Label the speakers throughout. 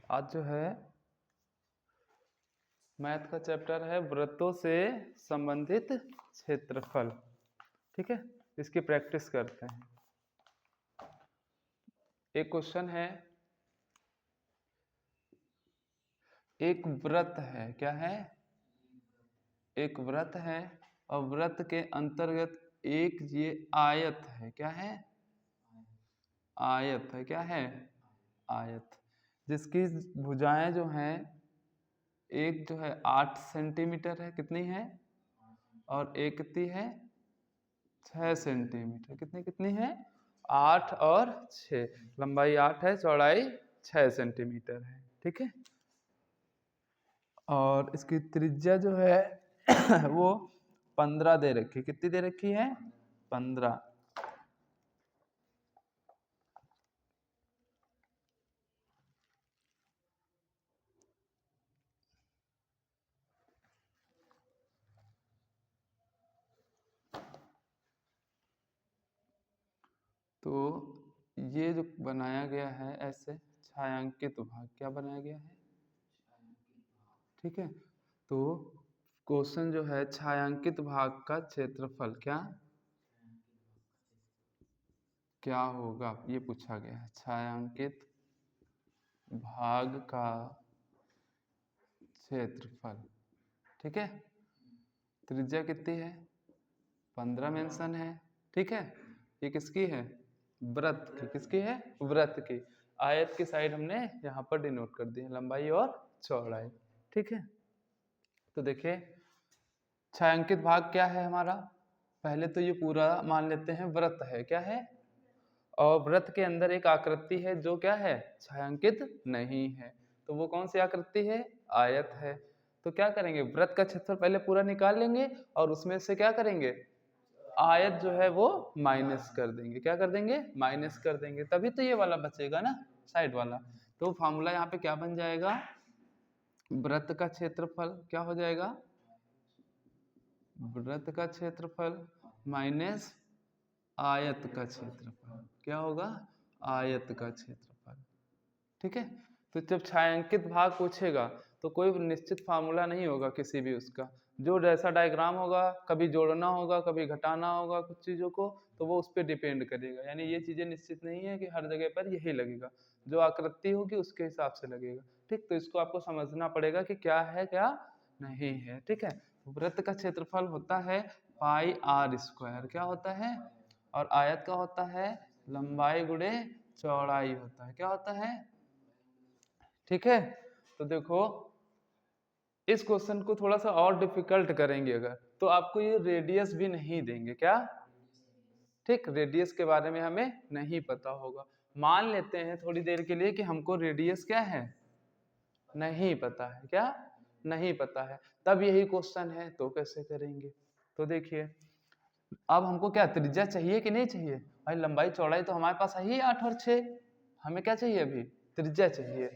Speaker 1: आज जो है मैथ का चैप्टर है वृत्तों से संबंधित क्षेत्रफल। ठीक है, इसकी प्रैक्टिस करते हैं। एक क्वेश्चन है, एक वृत्त है, क्या है? एक वृत्त है और वृत्त के अंतर्गत एक ये आयत है, क्या है? आयत है, क्या है? आयत, जिसकी भुजाएं जो हैं एक जो है 8 सेंटीमीटर है, कितनी है? और एक कितनी है? 6 सेंटीमीटर। कितनी कितनी है? 8 और 6। लंबाई 8 है, चौड़ाई 6 सेंटीमीटर है। ठीक है, और इसकी त्रिज्या जो है वो 15 दे रखी है। कितनी दे रखी है? 15। तो ये जो बनाया गया है ऐसे छायांकित भाग, क्या बनाया गया है? ठीक है, तो क्वेश्चन जो है छायांकित भाग का क्षेत्रफल क्या होगा, ये पूछा गया है। छायांकित भाग का क्षेत्रफल। ठीक है, त्रिज्या कितनी है? 15 मेंशन है। ठीक है, ये किसकी है? वृत्त की। किसकी है? वृत्त की। आयत की साइड हमने यहाँ पर डिनोट कर दी है, लंबाई और चौड़ाई। ठीक है, तो देखिए छायांकित भाग क्या है हमारा। पहले तो ये पूरा मान लेते हैं वृत्त है, क्या है? और वृत्त के अंदर एक आकृति है जो क्या है? छायांकित नहीं है। तो वो कौन सी आकृति है? आयत है। तो क्या करेंगे, वृत्त का क्षेत्रफल पहले पूरा निकाल लेंगे और उसमें से क्या करेंगे, आयत जो है वो माइनस कर देंगे। क्या कर देंगे? माइनस कर देंगे, तभी तो ये वाला बचेगा ना, साइड वाला। तो फॉर्मूला यहाँ पे क्या बन जाएगा? वृत्त का क्षेत्रफल क्या हो जाएगा? वृत्त का क्षेत्रफल माइनस आयत का क्षेत्रफल। क्या होगा? आयत का क्षेत्रफल। ठीक है, तो जब छायांकित भाग पूछेगा तो कोई निश्चित फार्मूला नहीं होगा किसी भी उसका। जो जैसा डायग्राम होगा, कभी जोड़ना होगा, कभी घटाना होगा कुछ चीज़ों को, तो वो उस पर डिपेंड करेगा। यानी ये चीज़ें निश्चित नहीं है कि हर जगह पर यही लगेगा। जो आकृति होगी उसके हिसाब से लगेगा। ठीक, तो इसको आपको समझना पड़ेगा कि क्या है क्या नहीं है। ठीक है, वृत्त का क्षेत्रफल होता है पाई आर स्क्वायर। क्या होता है? और आयत का होता है लंबाई गुणे चौड़ाई होता है। क्या होता है? ठीक है, तो देखो इस क्वेश्चन को थोड़ा सा और डिफिकल्ट करेंगे अगर, तो आपको ये रेडियस भी नहीं देंगे। क्या? ठीक, रेडियस के बारे में हमें नहीं पता होगा। मान लेते हैं थोड़ी देर के लिए कि हमको रेडियस क्या है, नहीं पता है। क्या नहीं पता है? तब यही क्वेश्चन है, तो कैसे करेंगे? तो देखिए, अब हमको क्या त्रिज्या चाहिए कि नहीं चाहिए? भाई लंबाई चौड़ाई तो हमारे पास है ही 8 और 6। हमें क्या चाहिए? अभी त्रिज्या चाहिए।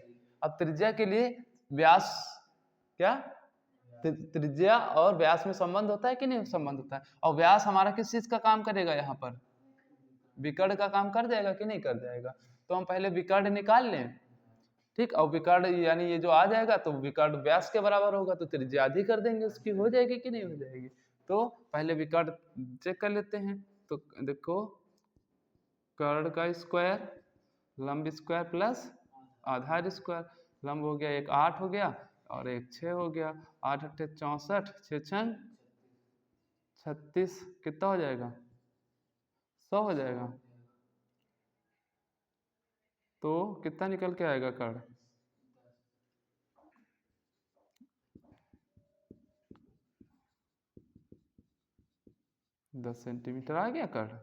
Speaker 1: अब त्रिज्या के लिए व्यास, क्या त्रिज्या और व्यास में संबंध होता है कि नहीं संबंध होता है? और व्यास हमारा किस चीज का काम करेगा? यहाँ पर विकर्ण का काम कर जाएगा कि नहीं कर जाएगा? तो हम पहले विकर्ण निकाल लें। ठीक, और विकर्ण यानी ये जो आ जाएगा तो विकर्ण व्यास के बराबर होगा, तो त्रिज्या आधी कर देंगे उसकी। हो जाएगी कि नहीं हो जाएगी? तो पहले विकर्ण चेक कर लेते हैं। तो देखो, कर्ण का स्क्वायर, लंब स्क्वायर प्लस आधार स्क्वायर। लंब हो गया एक 8 हो गया और एक 6 हो गया। 8 अट्ठे 64, 6 छंग 36, कितना हो जाएगा? 100 हो जाएगा। तो कितना निकल के आएगा कर्ण? 10 सेंटीमीटर आ गया कर्ण।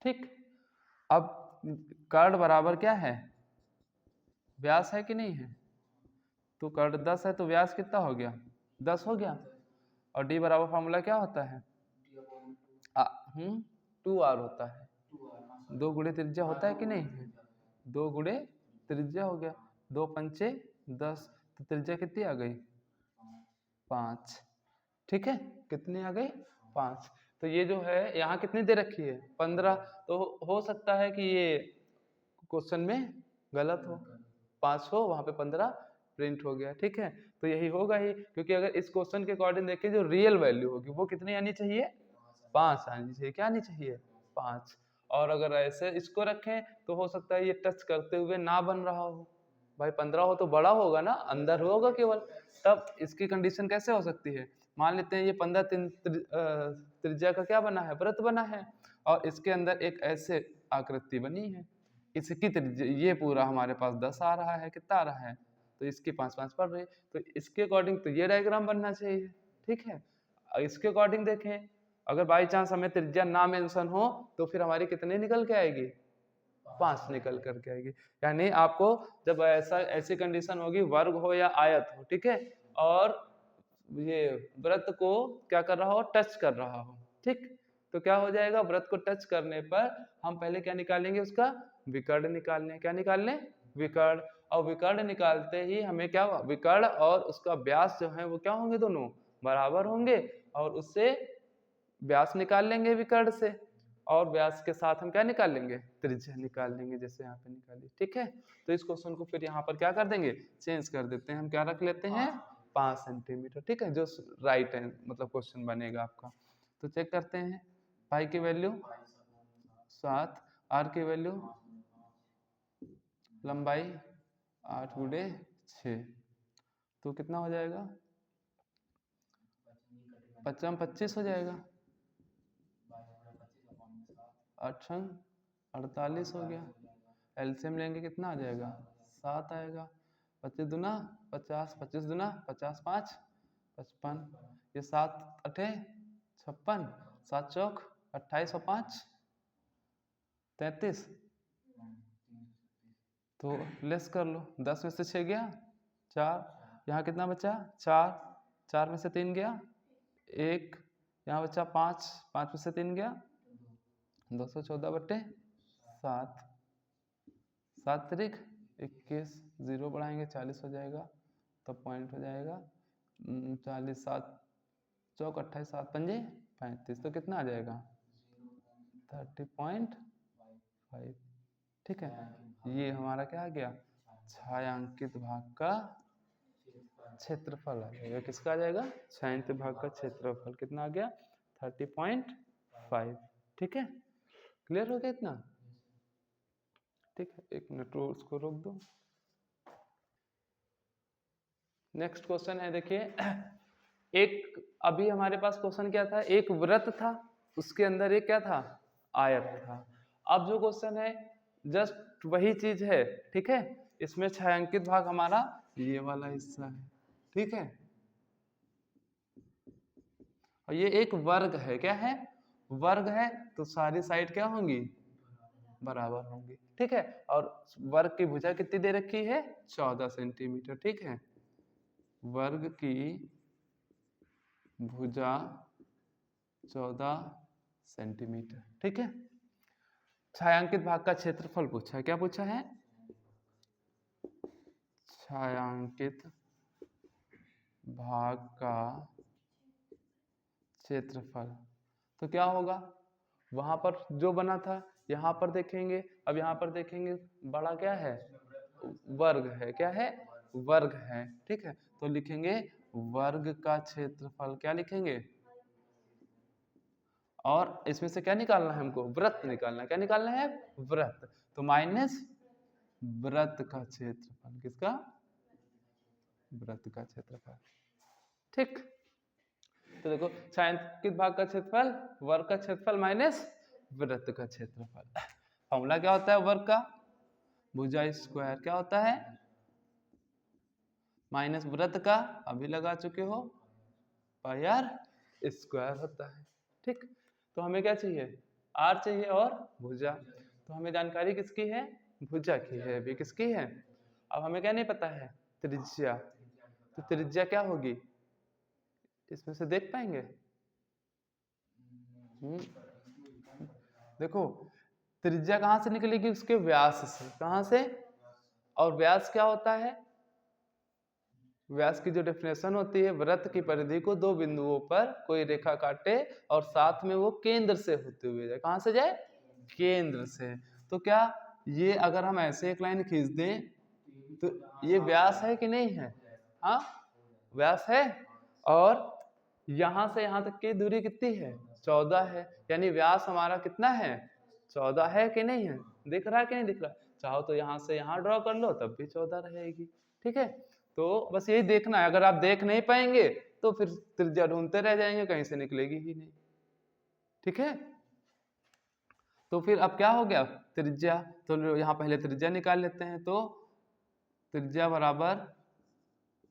Speaker 1: ठीक, अब कर्ण बराबर क्या है? व्यास है कि नहीं है? तो कर्ण 10 है तो व्यास कितना हो गया? 10 हो गया। और डी बराबर फॉर्मूला क्या होता है? 2r होता है। 2 गुणे त्रिज्या होता है कि नहीं? 2 गुणे त्रिज्या हो गया। 2 पंचे 10, तो त्रिज्या कितनी आ गई? 5। ठीक है, कितनी आ गई? 5। तो ये जो है यहाँ कितनी दे रखी है? 15। तो हो सकता है कि ये क्वेश्चन में गलत हो, 5 हो वहां पे 15 प्रिंट हो गया। ठीक है, तो यही होगा ही, क्योंकि अगर इस क्वेश्चन के अकॉर्डिंग देखें जो रियल वैल्यू होगी वो कितनी आनी चाहिए, 5 आनी चाहिए। क्या आनी चाहिए, 5। और अगर ऐसे इसको रखें तो हो सकता है ये टच करते हुए ना बन रहा हो, भाई 15 हो तो बड़ा होगा ना, अंदर होगा केवल, तब इसकी कंडीशन कैसे हो सकती है। मान लेते हैं ये 15 त्रिज्या का क्या बना है, वृत्त बना है, और इसके अंदर एक ऐसे आकृति बनी है, इसकी त्रिज्या ये पूरा हमारे पास 10 आ रहा है, कितना आ रहा है, तो इसकी 5-5 पड़ रही है, तो इसके अकॉर्डिंग तो ये डायग्राम बनना चाहिए। ठीक है, इसके अकॉर्डिंग देखें, अगर बाई चांस हमें त्रिज्या ना मेंशन हो तो फिर हमारी कितनी निकल के आएगी, 5 निकल करके आएगी। यानी आपको जब ऐसी कंडीशन होगी, वर्ग हो या आयत हो, ठीक है, और ये वृत्त को क्या कर रहा हो, टच कर रहा हो, ठीक, तो क्या हो जाएगा, वृत्त को टच करने पर हम पहले क्या निकालेंगे, उसका विकर्ण निकाल लें। क्या निकाल लें, विकर्ण। और विकर्ण निकालते ही हमें क्या, विकर्ण और उसका व्यास जो है वो क्या होंगे, दोनों बराबर होंगे, और उससे व्यास निकाल लेंगे विकर्ण से, और व्यास के साथ हम क्या निकाल लेंगे, त्रिज्या निकाल लेंगे, जैसे यहाँ पे निकाली। ठीक है, तो इस क्वेश्चन को फिर यहाँ पर क्या कर देंगे, चेंज कर देते हैं, हम क्या रख लेते हैं, 5 सेंटीमीटर। ठीक है, जो राइट है मतलब क्वेश्चन बनेगा आपका। तो चेक करते हैं, पाई की वैल्यू 7, आर की वैल्यू लंबाई 8 गुणे 6, तो कितना हो जाएगा, 25 हो जाएगा, 8 48 हो गया। एलसीएम लेंगे कितना आ जाएगा, 7 आएगा। 25 दूना 50, 25 दूना 50, 5 55, ये 7 अठे 56, 7 चौक 28 और 5 33, तो लेस कर लो, 10 में से 6 गया 4, यहाँ कितना बचा 4, 4 में से 3 गया 1, यहाँ बचा 5, 5 में से 3 गया 214/7, 7 तारीख 21, 0 बढ़ाएंगे 40 हो जाएगा, तो पॉइंट हो जाएगा 40, 7 चौक 28, 7 पंजे 35, तो कितना आ जाएगा 30.5। ठीक है, ये हमारा क्या आ गया, छायांकित भाग का क्षेत्रफल आ जाएगा। किसका आ जाएगा, छायांकित भाग का क्षेत्रफल कितना आ गया, 30.5। ठीक है, क्लियर हो गया इतना। ठीक है, 1 मिनट उसको रोक दो। नेक्स्ट क्वेश्चन है, देखिए, एक अभी हमारे पास क्वेश्चन क्या था, एक वृत्त था, उसके अंदर एक क्या था, आयत था। अब जो क्वेश्चन है जस्ट वही चीज है। ठीक है, इसमें छायांकित भाग हमारा ये वाला हिस्सा है। ठीक है, और ये एक वर्ग है, क्या है, वर्ग है, तो सारी साइड क्या होंगी, बराबर होंगी। ठीक है, और वर्ग की भुजा कितनी दे रखी है, 14 सेंटीमीटर। ठीक है, वर्ग की भुजा 14 सेंटीमीटर। ठीक है, छायांकित भाग का क्षेत्रफल पूछा है। क्या पूछा है, छायांकित भाग का क्षेत्रफल। तो क्या होगा, वहां पर जो बना था यहाँ पर देखेंगे, अब यहाँ पर देखेंगे बड़ा क्या है, वर्ग है, क्या है, वर्ग है। ठीक है, तो लिखेंगे वर्ग का क्षेत्रफल, क्या लिखेंगे, और इसमें से क्या निकालना है हमको, वृत्त निकालना है। क्या निकालना है, वृत्त, तो माइनस वृत्त का क्षेत्रफल, किसका, वृत्त का क्षेत्रफल। ठीक, तो देखो छायांकित भाग का क्षेत्रफल वर्ग का क्षेत्रफल माइनस वृत्त का क्षेत्रफल। फॉर्मूला क्या होता है वर्ग का, भुजा स्क्वायर क्या होता है, माइनस वृत्त का अभी लगा चुके हो, पाई आर स्क्वायर होता है। ठीक, तो हमें क्या चाहिए, आर चाहिए और भुजा, तो हमें जानकारी किसकी है, भुजा की है, अभी किसकी है। अब हमें क्या नहीं पता है, त्रिज्या, तो त्रिज्या क्या होगी, इसमें से देख पाएंगे। देखो त्रिज्या कहां से निकलेगी, उसके व्यास से, कहां से, और व्यास क्या होता है, व्यास की जो डेफिनेशन होती है, वृत्त की परिधि को दो बिंदुओं पर कोई रेखा काटे और साथ में वो केंद्र से होते हुए जाए, कहां से जाए, केंद्र से। तो क्या ये अगर हम ऐसे एक लाइन खींच दें तो ये व्यास है कि नहीं है? हाँ, व्यास है। और यहां से यहां तक की दूरी कितनी है? 14 है। यानी व्यास हमारा कितना है? 14 है कि नहीं है? दिख रहा है कि नहीं दिख रहा? चाहो तो यहां से यहां ड्रॉ कर लो, तब भी 14 रहेगी। ठीक है, तो बस यही देखना है। अगर आप देख नहीं पाएंगे तो फिर त्रिज्या ढूंढते रह जाएंगे, कहीं से निकलेगी ही नहीं। ठीक है, तो फिर अब क्या हो गया? त्रिज्या, तो यहाँ पहले त्रिज्या निकाल लेते हैं। तो त्रिज्या बराबर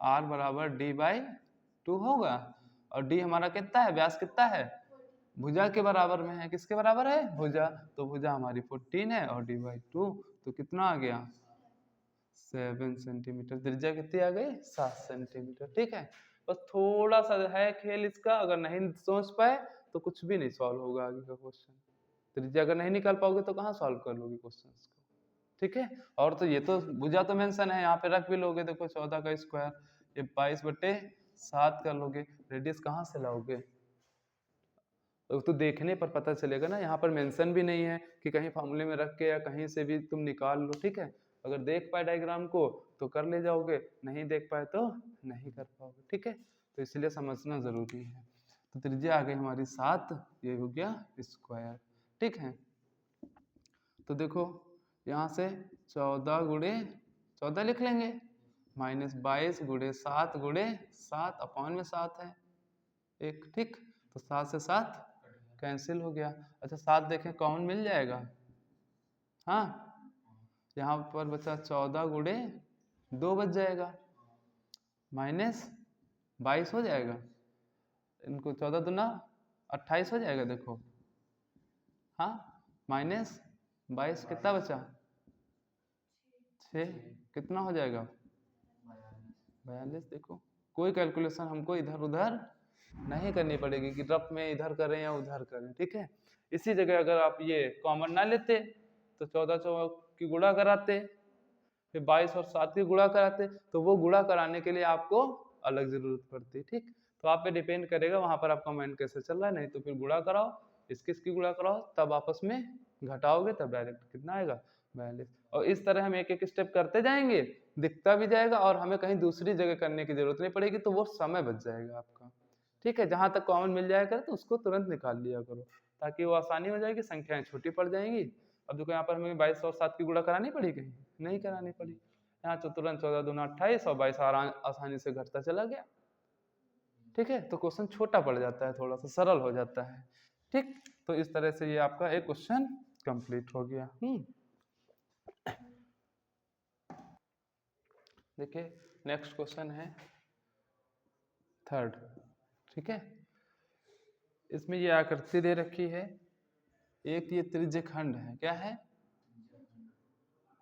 Speaker 1: r बराबर d/2 होगा। और d हमारा कितना है? व्यास कितना है? भुजा के बराबर में है। किसके बराबर है? भुजा। तो भुजा हमारी 14 है और d/2 तो कितना आ गया? 7 सेंटीमीटर। त्रिज्या कितनी आ गई? 7 सेंटीमीटर। ठीक है, बस थोड़ा सा है खेल इसका। अगर नहीं सोच पाए तो कुछ भी नहीं सॉल्व होगा आगे का क्वेश्चन। त्रिज्या अगर नहीं निकाल पाओगे तो कहाँ सॉल्व कर लोगे क्वेश्चन को? ठीक है, और तो ये तो भुजा तो मेंशन है, यहाँ पे रख भी लोगे। देखो 14 का स्क्वायर, ये 22/7 कर लोगे। रेडियस कहाँ से लाओगे? तो देखने पर पता चलेगा ना। यहाँ पर मेंशन भी नहीं है कि कहीं फॉर्मूले में रख के या कहीं से भी तुम निकाल लो। ठीक है, अगर देख पाए डायग्राम को तो कर ले जाओगे, नहीं देख पाए तो नहीं कर पाओगे। ठीक है, तो इसलिए समझना जरूरी है। तो त्रिज्या आ गई हमारी 7, ये हो गया स्क्वायर। ठीक है, तो देखो यहाँ से 14 गुणे 14 लिख लेंगे, माइनस 22 गुणे 7 गुणे 7 अपॉन में 7 है एक। ठीक, तो 7 से 7 कैंसिल हो गया। अच्छा 7 देखें कॉमन मिल जाएगा। हाँ, यहाँ पर बचा 14 गुणे 2 बच जाएगा, माइनस 22 हो जाएगा। इनको 14 दूना 28 हो जाएगा। देखो हाँ, माइनस 22 कितना बचा? 6, कितना हो जाएगा? 42। देखो कोई कैलकुलेशन हमको इधर उधर नहीं करनी पड़ेगी कि रफ में इधर करें या उधर करें। ठीक है, इसी जगह अगर आप ये कॉमन ना लेते तो 14 चौक की गुणा कराते, फिर 22 और 7 की गुणा कराते, तो वो गुणा कराने के लिए आपको अलग जरूरत पड़ती। ठीक, तो आप पे डिपेंड करेगा वहां पर आपका माइंड कैसे चल रहा है। नहीं तो फिर गुणा कराओ, इसकी गुणा कराओ, तब आपस में घटाओगे, तब डायरेक्ट कितना आएगा? 42। और इस तरह हम एक एक स्टेप करते जाएंगे, दिखता भी जाएगा और हमें कहीं दूसरी जगह करने की जरूरत नहीं पड़ेगी, तो वो समय बच जाएगा आपका। ठीक है, जहां तक कॉमन मिल जाया करे तो उसको तुरंत निकाल लिया करो, ताकि वो आसानी हो जाएगी, संख्याएं छोटी पड़ जाएंगी। अब देखो यहाँ पर हमें 22 और 7 की गुणा करानी पड़ी, कहीं नहीं करानी पड़ी। यहाँ तो तुरंत 14 दूना 28 और 22 आसानी से घटता चला गया। ठीक है, तो क्वेश्चन छोटा पड़ जाता है, थोड़ा सा सरल हो जाता है। ठीक, तो इस तरह से ये आपका एक क्वेश्चन कंप्लीट हो गया। देखिए नेक्स्ट क्वेश्चन है 3rd। ठीक है, इसमें ये आकृति दे रखी है, एक ये त्रिज्य खंड है। क्या है?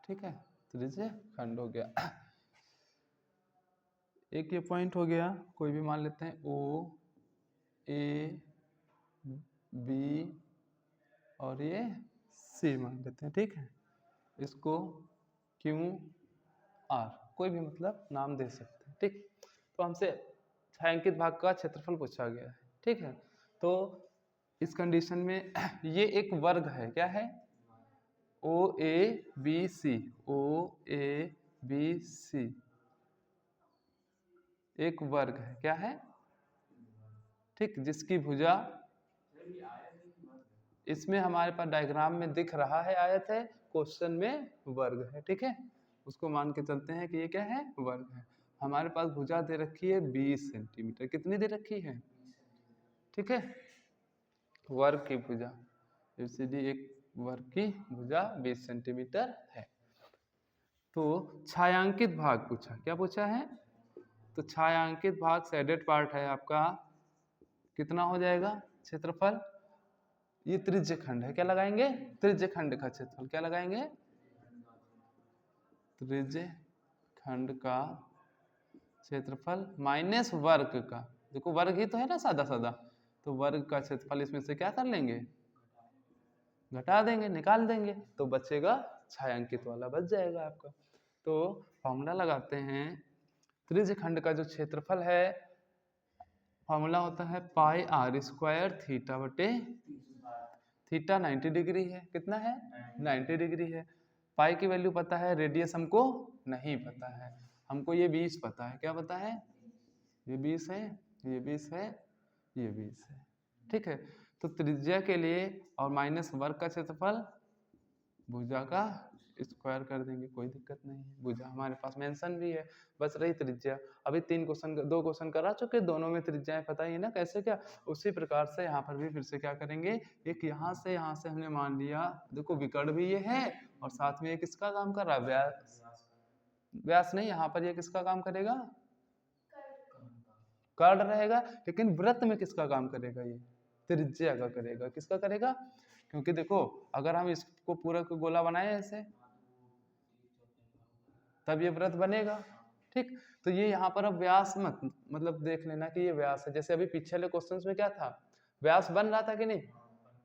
Speaker 1: ठीक है, त्रिज्य खंड हो गया। एक ये पॉइंट हो गया, कोई भी मान लेते हैं, O A B और ये C मान लेते हैं। ठीक है, इसको Q R कोई भी मतलब नाम दे सकते हैं। ठीक, तो हमसे छायांकित भाग का क्षेत्रफल पूछा गया है। ठीक है, तो इस कंडीशन में ये एक वर्ग है। क्या है? OABC, OABC एक वर्ग है। क्या है? ठीक, जिसकी भुजा इसमें हमारे पास डायग्राम में दिख रहा है आयत है, क्वेश्चन में वर्ग है। ठीक है, उसको मान के चलते हैं कि ये क्या है? वर्ग है। हमारे पास भुजा दे रखी है 20 सेंटीमीटर। कितनी दे रखी है? ठीक है, वर्ग की भुजा, एबीसीडी एक वर्ग की भुजा 20 सेंटीमीटर है। तो छायांकित भाग पूछा। क्या पूछा है? तो छायांकित भाग शेडेड पार्ट है आपका, कितना हो जाएगा क्षेत्रफल? ये त्रिज्य खंड है। क्या लगाएंगे? त्रिज्य खंड का क्षेत्रफल। क्या लगाएंगे? त्रिज्य खंड का क्षेत्रफल माइनस वर्ग का। देखो वर्ग ही तो है ना, सादा सादा, तो वर्ग का क्षेत्रफल इसमें से क्या कर लेंगे? घटा देंगे, निकाल देंगे, तो बचेगा छायांकित वाला, बच जाएगा आपका। तो फॉर्मूला लगाते हैं, त्रिज्य खंड का जो क्षेत्रफल है, फॉर्मूला होता है पाई आर स्क्वायर थीटा बटे थीटा 90 डिग्री है। कितना है? 90 डिग्री है। पाई की वैल्यू पता है, रेडियस हमको नहीं पता है, हमको ये 20 पता है। क्या पता है? ये 20 है, ये 20 है, ये 20 है। ठीक है, तो त्रिज्या के लिए और माइनस वर्ग का क्षेत्रफल भुजा का स्क्वायर कर देंगे, कोई दिक्कत नहीं है। भुजा हमारे पास मेंशन भी है, बस रही त्रिज्या। अभी 2 क्वेश्चन करा चुके, दोनों में त्रिज्याएं पता ही ना कैसे क्या। उसी प्रकार से यहाँ पर भी फिर से क्या करेंगे, एक यहाँ से हमने मान लिया, देखो विकर्ण भी ये है और साथ में ये किसका काम कर रहा है, व्यास। व्यास नहीं, यहाँ पर ये किसका काम करेगा, कर्ण रहेगा, लेकिन वृत्त में किसका काम करेगा, ये त्रिज्या का करेगा। किसका करेगा? क्योंकि देखो अगर हम इसको पूरा को गोला बनाए ऐसे, तब ये वृत्त बनेगा। ठीक, तो ये यहाँ पर अब व्यास मत मतलब देख लेना कि ये व्यास है। जैसे अभी पिछले क्वेश्चंस में क्या था, व्यास बन रहा था कि नहीं?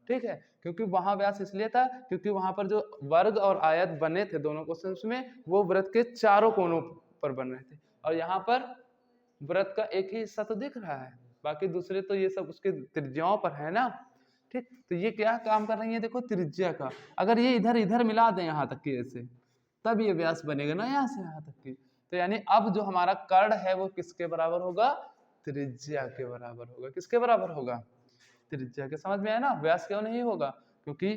Speaker 1: ठीक है, क्योंकि वहां व्यास इसलिए था क्योंकि वहां पर जो वर्ग और आयत बने थे दोनों क्वेश्चंस में, वो वृत्त के चारों कोनों पर बन रहे थे, और यहाँ पर वृत्त का एक ही हिस्सा तो दिख रहा है, बाकी दूसरे तो ये सब उसके त्रिज्याओं पर है ना। ठीक, तो ये क्या काम कर रही है, देखो त्रिज्या का, अगर ये इधर इधर मिला दें यहाँ तक की ऐसे, तब ये व्यास बनेगा ना यहाँ से यहाँ तक की। तो यानी अब जो हमारा कर्ण है वो किसके बराबर होगा, त्रिज्या के बराबर होगा। किसके बराबर होगा, त्रिज्या के। समझ में आया ना, व्यास क्यों नहीं होगा, क्योंकि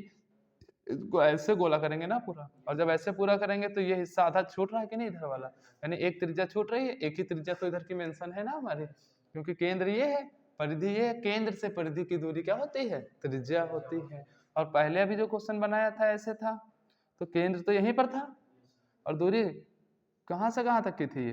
Speaker 1: इसको ऐसे गोला करेंगे ना पूरा, और जब ऐसे पूरा करेंगे तो ये हिस्सा आधा छूट रहा है कि नहीं इधर वाला, यानी एक त्रिज्या छूट रही है, एक ही त्रिज्या तो इधर की मेंशन है ना हमारी, क्योंकि केंद्र ये है, परिधि ये है, केंद्र से परिधि की दूरी क्या होती है, त्रिज्या होती है। और पहले अभी जो क्वेश्चन बनाया था ऐसे था, तो केंद्र तो यहीं पर था और दूरी कहां से कहां तक की थी ये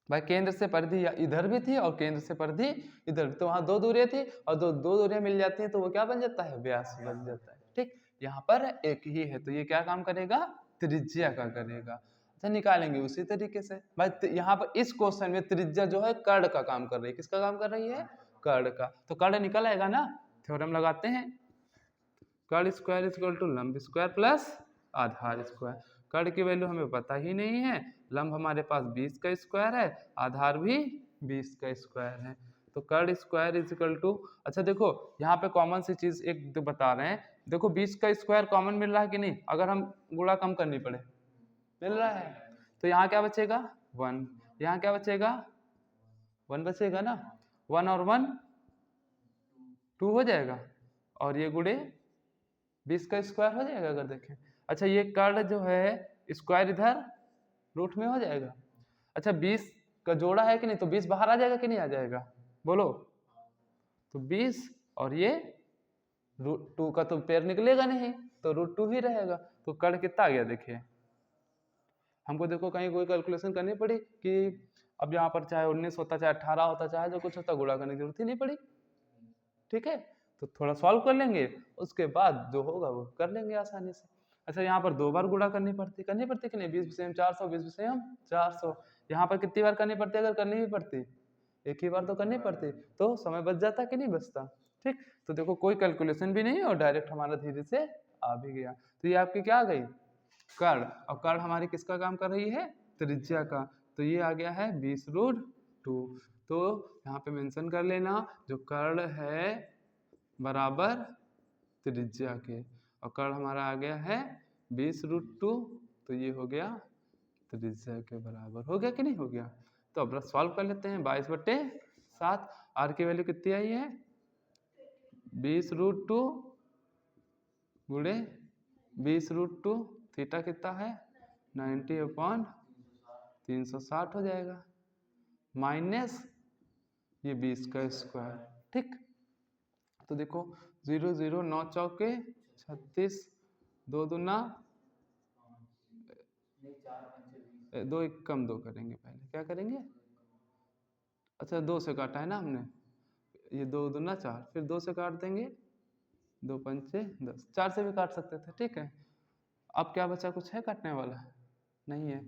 Speaker 1: भाई, केंद्र से परिधि इधर भी थी और केंद्र से परिधि इधर, तो वहां 2 दूरियां थी और दो दूरियां मिल जाती हैं तो वो क्या बन जाता है, व्यास बन जाता है। ठीक, यहाँ पर एक ही है तो ये क्या काम करेगा, त्रिज्या का करेगा। अच्छा, निकालेंगे उसी तरीके से भाई। यहाँ पर इस क्वेश्चन में त्रिज्या जो है कर्ण का काम कर रही है। किसका काम कर रही है, कर्ण का। तो कर्ण निकल आएगा ना, थ्योरम लगाते हैं, कर्ण स्क्वायर इज इक्वल टू लंब स्क्वायर प्लस आधार स्क्वायर। कर्ण की वैल्यू हमें पता ही नहीं है, लंब हमारे पास 20 का स्क्वायर है, आधार भी 20 का स्क्वायर है, तो कर्ण स्क्वायर इज इक्वल टू, अच्छा देखो यहाँ पे कॉमन सी चीज एक दो बता रहे हैं, देखो 20 का स्क्वायर कॉमन मिल रहा है कि नहीं, अगर हम गुणा कम करनी पड़े, मिल रहा है, तो यहाँ क्या बचेगा 1, यहाँ क्या बचेगा 1 बचेगा ना, 1 और 1 2 हो जाएगा, और ये गुणे 20 का स्क्वायर हो जाएगा अगर देखें। अच्छा, ये कर्ण जो है स्क्वायर इधर रूट में हो जाएगा। अच्छा, 20 का जोड़ा है कि नहीं, तो 20 बाहर आ जाएगा कि नहीं आ जाएगा, बोलो, तो 20 और ये रूट 2 का तो पेड़ निकलेगा नहीं, तो रूट 2 ही रहेगा। तो कर्ण कितना आ गया देखिए, हमको देखो कहीं कोई कैलकुलेशन करनी पड़ी कि अब यहाँ पर चाहे 19 होता चाहे 18 होता चाहे जो कुछ होता, गुणा करने की जरूरत ही नहीं पड़ी। ठीक है, तो थोड़ा सॉल्व कर लेंगे, उसके बाद जो होगा वो कर लेंगे आसानी से। अच्छा, यहाँ पर 2 बार गुणा करनी पड़ती कि नहीं, 20 विषय 400, 20 विषय 400, यहाँ पर कितनी बार करनी पड़ती, अगर करनी भी पड़ती एक ही बार तो करनी पड़ती, तो समय बच जाता कि नहीं बचता। ठीक, तो देखो कोई कैलकुलेशन भी नहीं और डायरेक्ट हमारा धीरे से आ भी गया। तो ये आपकी क्या आ गई, कर्ण, और कर्ण हमारी किसका काम कर रही है, त्रिज्या का, तो ये आ गया है 20√2। तो यहाँ पे मेंशन कर लेना, जो कर्ण है बराबर त्रिज्या के, और कर्ण हमारा आ गया है 20√2, तो ये हो गया त्रिज्या के बराबर। हो गया कि नहीं हो गया, तो अब सॉल्व कर लेते हैं। 22/7, आर की वैल्यू कितनी आई है 20√2 गुणे 20√2, थीटा कितना है 90/360 हो जाएगा, माइनस ये 20 का स्क्वायर। ठीक, तो देखो 0 0 9 चौके 36, 2 दूना 2 1 कम 2 करेंगे, पहले क्या करेंगे, अच्छा 2 से काटा है ना हमने, ये 2 दूना 4, फिर 2 से काट देंगे, 2 पंचे 10, 4 से भी काट सकते थे। ठीक है, अब क्या बचा, कुछ है काटने वाला, नहीं है,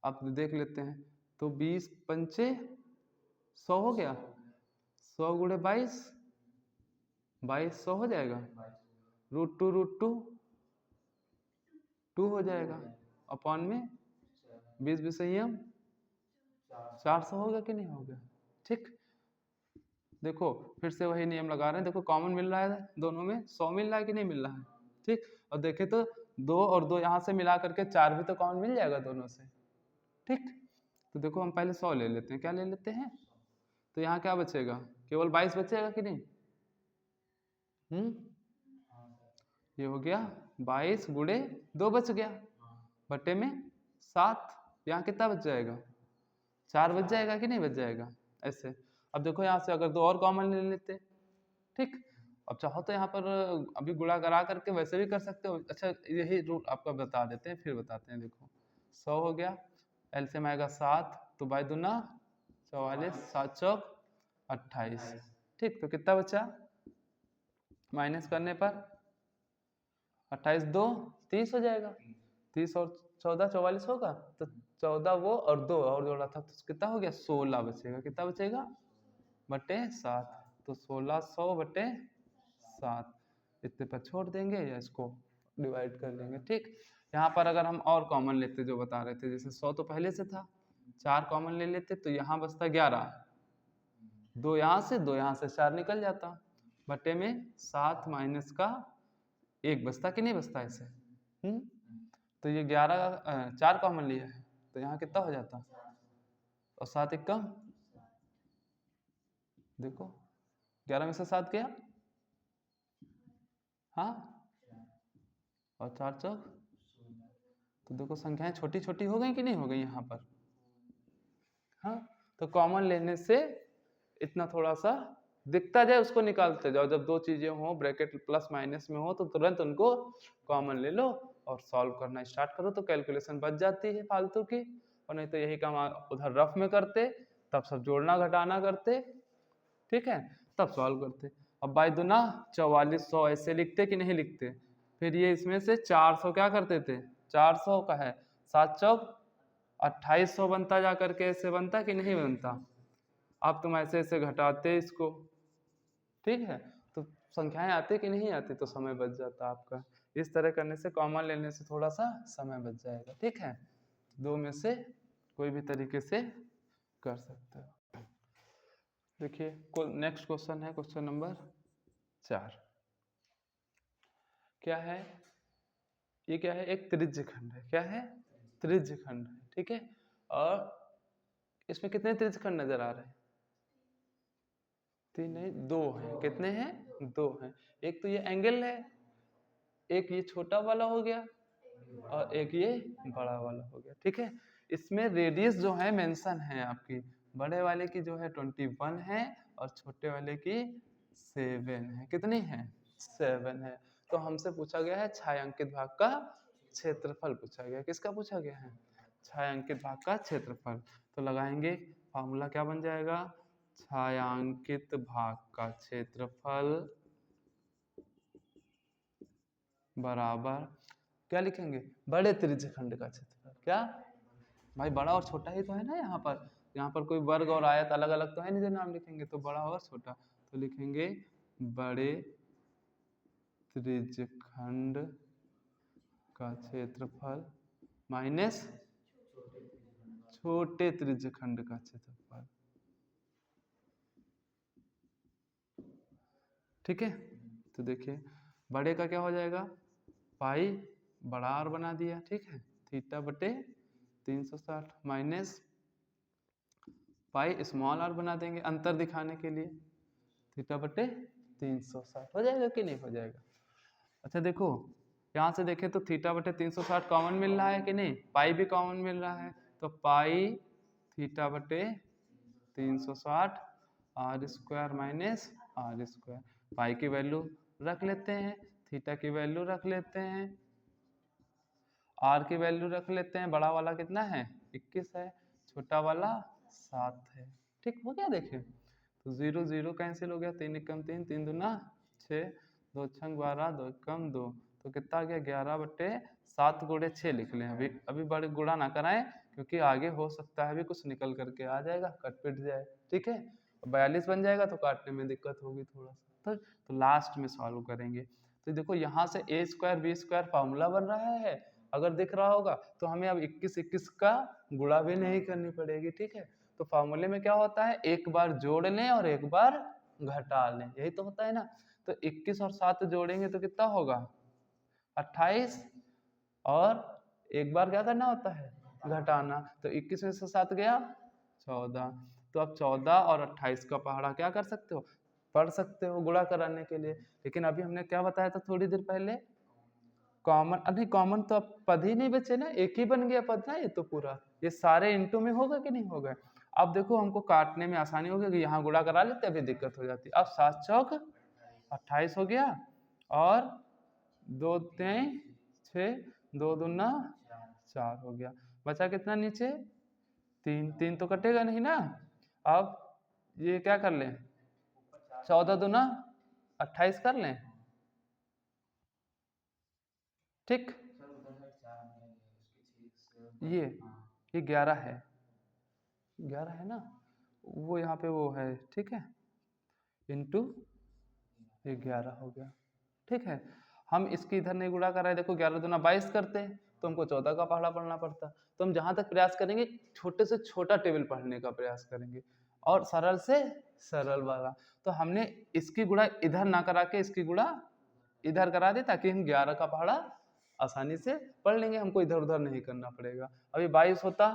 Speaker 1: अब देख लेते हैं, तो 20 पंचे 100 हो गया, 100 गुणे 22, 2200 हो जाएगा, √2 2 हो जाएगा, अपॉन में 20 विषयम 400 होगा कि नहीं होगा। ठीक, देखो फिर से वही नियम लगा रहे हैं, देखो कॉमन मिल रहा है दोनों में, 100 मिल रहा है कि नहीं मिल रहा है। ठीक, और देखे तो 2 और 2 यहाँ से मिला करके 4 भी तो कॉमन मिल जाएगा दोनों से, ठीक। तो देखो हम पहले 100 ले लेते हैं, क्या ले लेते हैं, तो यहाँ क्या बचेगा, केवल 22 बचेगा कि नहीं, ये हो गया 22 गुणे 2 बच गया, बटे में 7, यहाँ कितना बच जाएगा, 4 बच जाएगा कि नहीं बच जाएगा, ऐसे। अब देखो यहाँ से अगर 2 और कॉमन ले लेते, ठीक। अब चाहो तो यहाँ पर अभी गुणा करा करके वैसे भी कर सकते हो, अच्छा यही रूल आपका बता देते हैं, फिर बताते हैं। देखो 100 हो गया, एलसीएम आएगा 7, तो 2 दूना 44, 7 चौक 28, ठीक। तो कितना बचा, माइनस करने पर 28 2 30 हो जाएगा, 30 और 14 44 होगा, तो 14 वो और 2 और जोड़ा था तो कितना हो गया, 16 बचेगा, कितना बचेगा, बटे 7, तो 1600 बटे 7 इतने पर छोड़ देंगे या इसको डिवाइड कर देंगे, ठीक। यहाँ पर अगर हम और कॉमन लेते जो बता रहे थे, जैसे 100 तो पहले से था, 4 कॉमन ले लेते तो यहाँ बचता 11, 2 यहाँ से 2 यहाँ से 4 निकल जाता, बटे में 7 माइनस का 1 बचता कि नहीं बचता ऐसे, तो ये 11 4 कॉमन लिया है तो यहाँ कितना हो जाता, और 7 एक कम, देखो 11 में से 7 गया, हाँ, और 4 चौक, तो देखो संख्याएं छोटी छोटी हो गई कि नहीं हो गई यहाँ पर, हाँ। तो कॉमन लेने से इतना थोड़ा सा दिखता जाए उसको निकालते जाओ, जब दो चीजें हो ब्रैकेट प्लस माइनस में हो तो तुरंत उनको कॉमन ले लो और सॉल्व करना स्टार्ट करो, तो कैलकुलेशन बच जाती है फालतू की, और नहीं तो यही काम उधर रफ में करते, तब सब जोड़ना घटाना करते, ठीक है, तब सॉल्व करते। अब बाई दूना 4400 ऐसे लिखते कि नहीं लिखते, फिर ये इसमें से 400 क्या करते थे, 400 का है 7 चौक 2800 बनता, जा करके ऐसे बनता कि नहीं बनता, अब तुम ऐसे ऐसे घटाते इसको, ठीक है, तो संख्याएं आती कि नहीं आती, तो समय बच जाता आपका। इस तरह करने से कॉमन लेने से थोड़ा सा समय बच जाएगा, ठीक है। दो में से कोई भी तरीके से कर सकते हो। देखिए नेक्स्ट क्वेश्चन है क्वेश्चन नंबर 4, क्या है, ये क्या है, एक त्रिज्य खंड है, क्या है, त्रिज्य खंड है, ठीक है। और इसमें कितने त्रिज्य खंड नजर आ रहे हैं, 3 नहीं 2 हैं, कितने हैं, 2 हैं। एक तो ये एंगल है, एक ये छोटा वाला हो गया और एक ये बड़ा वाला हो गया, ठीक है। इसमें रेडियस जो है मेंशन है आपकी, बड़े वाले की जो है 21 है और छोटे वाले की 7 है, कितनी है, 7 है। तो हमसे पूछा गया है छायांकित भाग का क्षेत्रफल पूछा गया, किसका पूछा गया है, छायांकित भाग का क्षेत्रफल। तो लगाएंगे फॉर्मूला, क्या बन जाएगा, छायांकित भाग का क्षेत्रफल बराबर, क्या लिखेंगे, बड़े त्रिज्य खंड का क्षेत्रफल, क्या भाई, बड़ा और छोटा ही तो है ना, यहाँ पर कोई वर्ग और आयत अलग अलग तो है नहीं जो नाम लिखेंगे, तो बड़ा और छोटा, तो लिखेंगे बड़े त्रिज्य खंड का क्षेत्रफल माइनस छोटे त्रिज्य खंड का क्षेत्रफल, ठीक है। तो देखिए बड़े का क्या हो जाएगा, पाई बड़ा आर बना दिया, ठीक है, थीटा बटे 360 माइनस पाई स्मॉल आर बना देंगे अंतर दिखाने के लिए, थीटा बटे 360 हो जाएगा कि नहीं हो जाएगा। अच्छा देखो यहाँ से देखें तो थीटा बटे 360 कॉमन मिल रहा है कि नहीं, पाई भी कॉमन मिल रहा है, तो पाई थीटा बटे 360 R square minus R square, pi की वैल्यू रख लेते हैं, थीटा की वैल्यू रख लेते हैं, आर की वैल्यू रख लेते हैं, बड़ा वाला कितना है 21 है, छोटा वाला 7 है, ठीक हो गया। देखें तो 0 0 कैंसिल हो गया, 3 एकम 3, 3 दूना 6, 2 छंग 12, 2 एकम 2, तो कितना आ गया 11 बटे 7 गुणे 6 लिख लें, अभी बड़े गुणा ना कराएं क्योंकि आगे हो सकता है भी कुछ निकल करके आ जाएगा, कट पिट जाए, ठीक है। 42 बन जाएगा तो काटने में दिक्कत होगी थोड़ा सा, तो लास्ट में सॉल्व करेंगे। तो देखो यहाँ से a square B square formula बन रहा है, अगर दिख रहा होगा तो हमें अब 21 21 का गुणा भी नहीं करनी पड़ेगी, ठीक है। तो फॉर्मूले में क्या होता है, एक बार जोड़ लें और एक बार घटा लें, यही तो होता है ना। तो 21 और 7 जोड़ेंगे तो कितना होगा 28, और एक बार क्या करना होता है, घटाना। तो 21 में से 7 गया 14। तो अब 14 और 28 का पहाड़ा क्या कर सकते हो, पढ़ सकते हो गुणा कराने के लिए। लेकिन अभी हमने क्या बताया था थोड़ी देर पहले, कॉमन, अभी कॉमन तो अब पद ही नहीं बचे ना, एक ही बन गया पद ना, ये तो पूरा ये सारे इंटू में होगा कि नहीं होगा। अब देखो हमको काटने में आसानी होगी कि यहाँ गुणा करा लेते, अभी दिक्कत हो जाती। अब 7 चौक 28 हो गया और 2 3 6, 2 दूना 4 हो गया। बचा कितना नीचे, 3, 3 तो कटेगा नहीं ना। अब ये क्या कर लें, 14 दूना 28 कर लें, ठीक। ये 11 है, 11 है ना, वो यहाँ पे वो है, ठीक है, इंटू ये 11 हो गया, ठीक है। हम इसकी इधर नहीं गुणा कर रहे, देखो 11 दूना 22 करते हैं तो हमको 14 का पहाड़ा पढ़ना पड़ता। तो हम जहां तक प्रयास करेंगे छोटे से छोटा टेबल पढ़ने का प्रयास करेंगे और सरल से सरल वाला। तो हमने इसकी गुणा इधर ना करा के इसकी गुणा इधर करा दी, ताकि हम 11 का पहाड़ा आसानी से पढ़ लेंगे, हमको इधर उधर नहीं करना पड़ेगा। अभी 22 होता,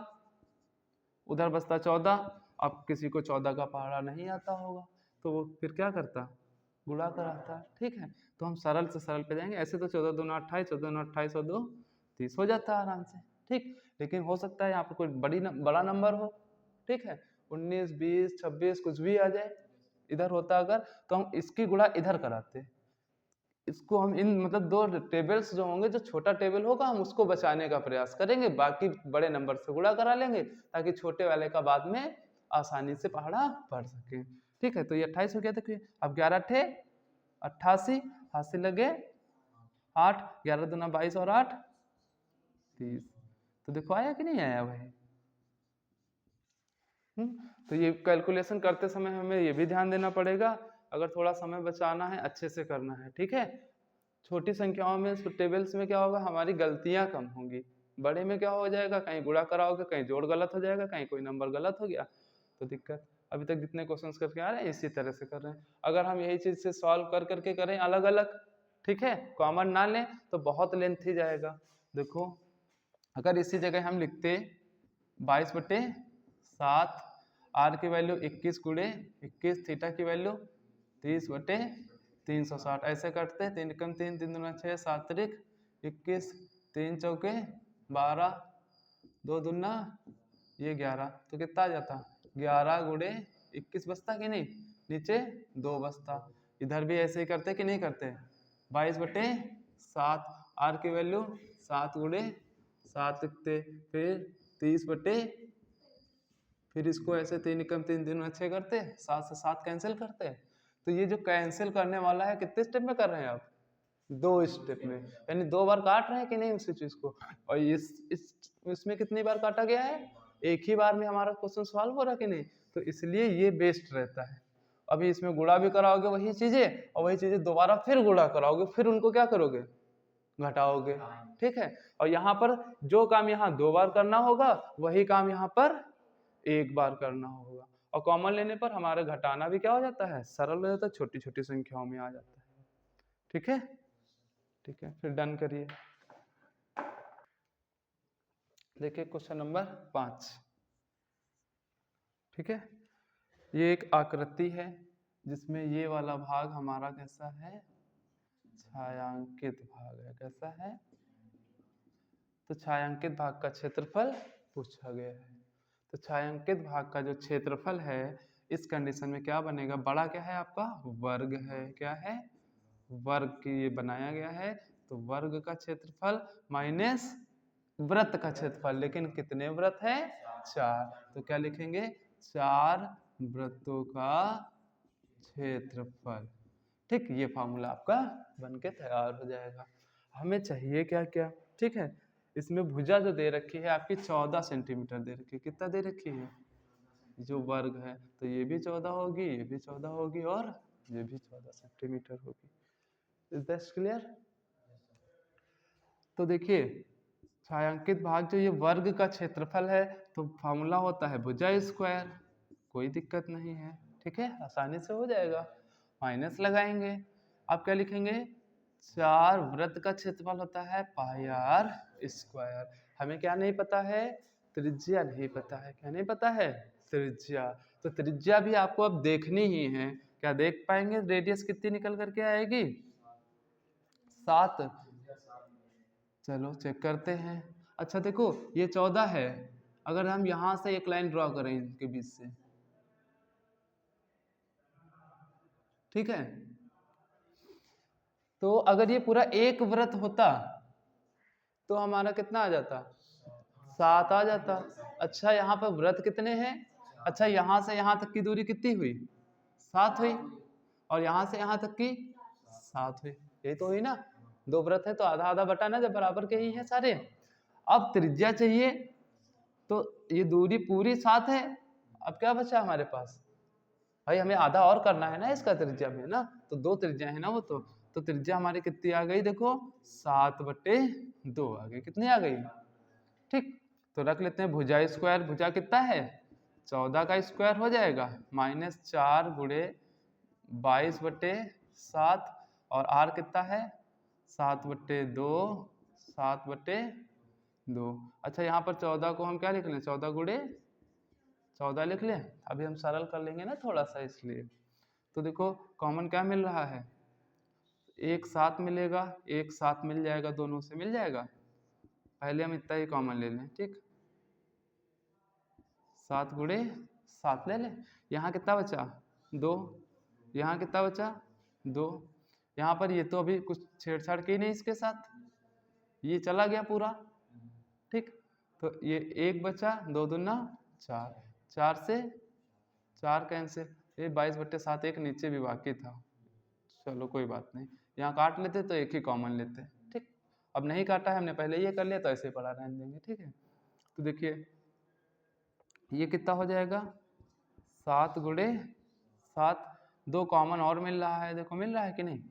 Speaker 1: उधर बचता 14। अब किसी को 14 का पहाड़ा नहीं आता होगा तो वो फिर क्या करता, गुणा कराता, ठीक है। तो हम सरल से सरल पे जाएंगे। ऐसे तो 14 दूना 28, 14 दूना 28 और 2 30 हो जाता है आराम से, ठीक। लेकिन हो सकता है यहाँ पर कोई बड़ा नंबर हो, ठीक है, 19 20 26 कुछ भी आ जाए इधर होता अगर, तो हम इसकी गुणा इधर कराते। इसको हम इन मतलब दो टेबल्स जो होंगे, जो छोटा टेबल होगा हम उसको बचाने का प्रयास करेंगे, बाकी बड़े नंबर से गुणा करा लेंगे ताकि छोटे वाले का बाद में आसानी से पहाड़ा पढ़ सके, ठीक है। तो ये 28 हो गया। देखिए अब 11 थे 88, हाथ से लगे 8, 11 दूना 22 और 8 30। तो देखो आया कि नहीं आया भाई। तो ये कैलकुलेशन करते समय हमें ये भी ध्यान देना पड़ेगा, अगर थोड़ा समय बचाना है अच्छे से करना है, ठीक है। छोटी संख्याओं में टेबल्स में क्या होगा, हमारी गलतियां कम होंगी। बड़े में क्या हो जाएगा, कहीं गुणा कराओगे कहीं जोड़ गलत हो जाएगा, कहीं कोई नंबर गलत हो गया तो दिक्कत। अभी तक जितने क्वेश्चंस करके आ रहे हैं इसी तरह से कर रहे हैं। अगर हम यही चीज से सॉल्व कर करके करें अलग अलग, ठीक है, कॉमन ना लें तो बहुत लेंथी जाएगा। देखो अगर इसी जगह हम लिखते 22/7, आर की वैल्यू 21 गुणे 21, थीटा की वैल्यू 30/360, ऐसे करते 3 कम 3 3 दूना 6 7 त्रिक 21, 3 चौके 12, 2 दूना ये 11, तो कितना आ जाता 11 गुणे 21 बचता कि नहीं, नीचे 2 बचता। इधर भी ऐसे ही करते कि नहीं करते, 22/7, आर की वैल्यू 7 गुणे 7 लिखते, फिर 30 फिर इसको ऐसे 3 कम 3 दूना 6 करते, 7 से 7 कैंसिल करते। तो ये जो कैंसिल करने वाला है कितने स्टेप में कर रहे हैं आप, 2 स्टेप में, यानी 2 बार काट रहे हैं कि नहीं उसी चीज को। और इसमें कितनी बार काटा गया है, एक ही बार में हमारा क्वेश्चन सॉल्व हो रहा है कि नहीं, तो इसलिए ये बेस्ट रहता है। अभी इसमें गुणा भी कराओगे वही चीजें, और वही चीजें दोबारा फिर गुणा कराओगे, फिर उनको क्या करोगे, घटाओगे, ठीक है। और यहाँ पर जो काम यहाँ 2 बार करना होगा वही काम यहाँ पर 1 बार करना होगा। और कॉमन लेने पर हमारा घटाना भी क्या हो जाता है, सरल हो जाता है, छोटी छोटी संख्याओं में आ जाता है, ठीक है। ठीक है, फिर डन करिए। देखिए क्वेश्चन नंबर 5, ठीक है। ये एक आकृति है जिसमें ये वाला भाग हमारा कैसा है, छायांकित भाग है, कैसा है, तो छायांकित भाग का क्षेत्रफल पूछा गया है। तो छायांकित भाग का जो क्षेत्रफल है इस कंडीशन में क्या बनेगा, बड़ा क्या है आपका, वर्ग है, क्या है, वर्ग की ये बनाया गया है। तो वर्ग का क्षेत्रफल माइनस वृत्त का क्षेत्रफल, लेकिन कितने वृत्त है, 4, तो क्या लिखेंगे, 4 वृत्तों का क्षेत्रफल, ठीक। ये फॉर्मूला आपका बनके तैयार हो जाएगा। हमें चाहिए क्या क्या, ठीक है। इसमें भुजा जो दे रखी है आपकी 14 सेंटीमीटर दे रखी है, कितना दे रखी है, जो वर्ग है, तो ये भी 14 होगी, ये भी 14 होगी और ये भी 14 सेंटीमीटर होगी। Is that clear. तो देखिए छायांकित भाग जो ये वर्ग का क्षेत्रफल है, तो फॉर्मूला होता है भुजा स्क्वायर, कोई दिक्कत नहीं है, ठीक है, आसानी से हो जाएगा। माइनस लगाएंगे, आप क्या लिखेंगे, 4 वृत्त का क्षेत्रफल होता है पाई आर स्क्वायर। हमें क्या नहीं पता है? त्रिज्या नहीं पता है। क्या नहीं पता है? त्रिज्या। तो त्रिज्या भी आपको अब देखनी ही है। क्या देख पाएंगे? रेडियस कितनी निकल करके आएगी? 7। चलो चेक करते हैं। अच्छा देखो, ये 14 है। अगर हम यहां से एक लाइन ड्रॉ करें इनके बीच से, ठीक है, तो अगर ये पूरा एक वृत्त होता तो हमारा कितना आ जाता? 7 आ जाता। अच्छा यहाँ पर वृत्त कितने हैं? अच्छा यहाँ से यहाँ तक की दूरी कितनी हुई? 7 हुई। और यहाँ से यहाँ तक की 7 हुई। यही तो हुई ना? 2 वृत्त है तो आधा आधा बटा ना, जब बराबर के ही है सारे। अब त्रिज्या चाहिए तो ये दूरी पूरी 7 है। अब क्या बचा हमारे पास? भाई हमें आधा और करना है ना इसका त्रिज्या में ना, तो 2 त्रिज्या है ना वो तो त्रिज्या हमारी कितनी आ गई? देखो 7/2 आ गई। कितनी आ गई? ठीक, तो रख लेते हैं भुजा स्क्वायर। भुजा कितना है? 14 का स्क्वायर हो जाएगा -4 गुणे 22/7 और आर कितना है? 7/2 7/2। अच्छा यहाँ पर 14 को हम क्या लिख लें? 14 गुणे 14 लिख लें। अभी हम सरल कर लेंगे ना थोड़ा सा, इसलिए। तो देखो कॉमन क्या मिल रहा है? एक 7 मिलेगा, एक 7 मिल जाएगा, दोनों से मिल जाएगा। पहले हम इतना ही कॉमन ले लें, ठीक। 7 गुणे 7 ले लें। यहाँ कितना बचा? 2। यहाँ कितना बचा? 2। यहाँ पर ये तो अभी कुछ छेड़छाड़ की नहीं इसके साथ, ये चला गया पूरा, ठीक। तो ये 1 बचा, 2 दूना 4, 4 से 4 कैंसिल। ये 22/7 एक नीचे भी बाकी था, चलो कोई बात नहीं। यहाँ काट लेते तो एक ही कॉमन लेते, ठीक। अब नहीं काटा है हमने, पहले ये कर लिया तो ऐसे पड़ा रहने देंगे, ठीक है। तो देखिए ये कितना हो जाएगा? 7 गुणे 7। 2 कॉमन और मिल रहा है, देखो मिल रहा है कि नहीं?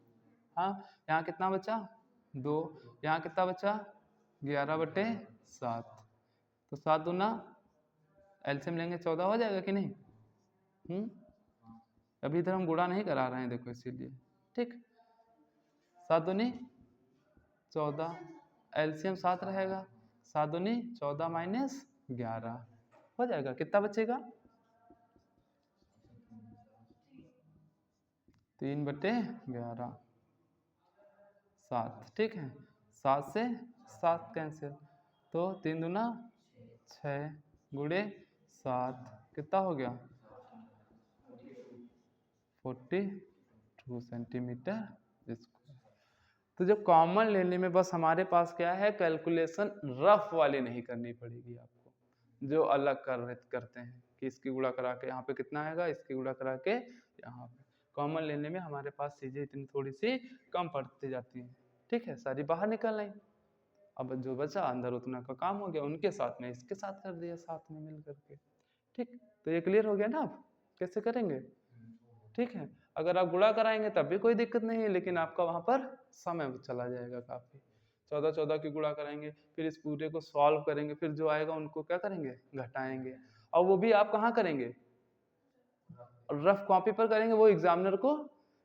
Speaker 1: हाँ, यहाँ कितना बचा? 2। यहाँ कितना बचा? 11/7। तो 7 दूना एलसीएम लेंगे 14 हो जाएगा कि नहीं? अभी इधर हम गुणा नहीं करा रहे हैं, देखो इसीलिए, ठीक। 7 दूनी 14, एलसीएम 7 रहेगा। 7 दूनी 14 माइनस 11 हो जाएगा। कितना बचेगा? 3/11 7, ठीक है। 7 से 7 कैंसिल, तो 3 दूना 6 गुणे 7 कितना हो गया? 42 सेंटीमीटर स्क्वायर। तो जब कॉमन लेने में बस हमारे पास क्या है? कैलकुलेशन रफ वाली नहीं करनी पड़ेगी आपको, जो अलग करते हैं कि इसकी गुणा करा के यहाँ पे कितना आएगा, इसकी गुणा करा के यहाँ पे। कॉमन लेने में हमारे पास चीजें इतनी थोड़ी सी कम पड़ती जाती हैं, ठीक है। सारी बाहर निकल आई, अब जो बचा अंदर उतना का काम हो गया, उनके साथ में इसके साथ कर दिया, साथ में मिल करके, ठीक। तो ये क्लियर हो गया ना? आप कैसे करेंगे, ठीक है। अगर आप गुणा कराएंगे तब भी कोई दिक्कत नहीं है, लेकिन आपका वहां पर समय चला जाएगा काफी। 14 की गुणा करेंगे, फिर इस पूरे को सॉल्व करेंगे, फिर जो आएगा उनको क्या करेंगे? घटाएंगे। और वो भी आप कहाँ करेंगे? रफ कॉपी पर करेंगे, वो एग्जामिनर को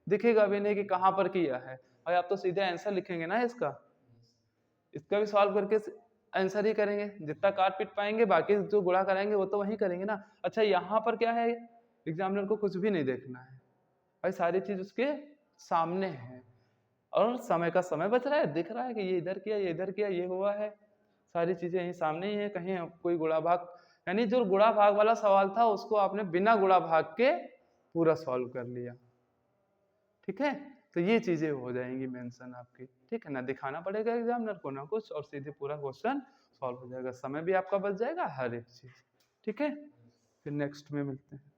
Speaker 1: दिखेगा भी नहीं कि कहाँ पर किया है। और आप तो सीधे आंसर लिखेंगे ना इसका भी सॉल्व करके आंसर ही करेंगे, जितना काट पीट पाएंगे, बाकी जो गुणा कराएंगे वो तो वही करेंगे ना। अच्छा यहाँ पर क्या है? एग्जामिनर को कुछ भी नहीं देखना है भाई, सारी चीज उसके सामने है और समय का समय बच रहा है, दिख रहा है कि ये इधर किया, ये इधर किया, ये हुआ है, सारी चीजें यहीं सामने ही है। कहीं कोई गुणा भाग, यानी जो गुणा भाग वाला सवाल था उसको आपने बिना गुणा भाग के पूरा सॉल्व कर लिया, ठीक है। तो ये चीजें हो जाएंगी मेंशन आपकी, ठीक है ना। दिखाना पड़ेगा एग्जामिनर को ना कुछ, और सीधे पूरा क्वेश्चन सॉल्व हो जाएगा, समय भी आपका बच जाएगा, हर एक चीज, ठीक है। फिर नेक्स्ट में मिलते हैं।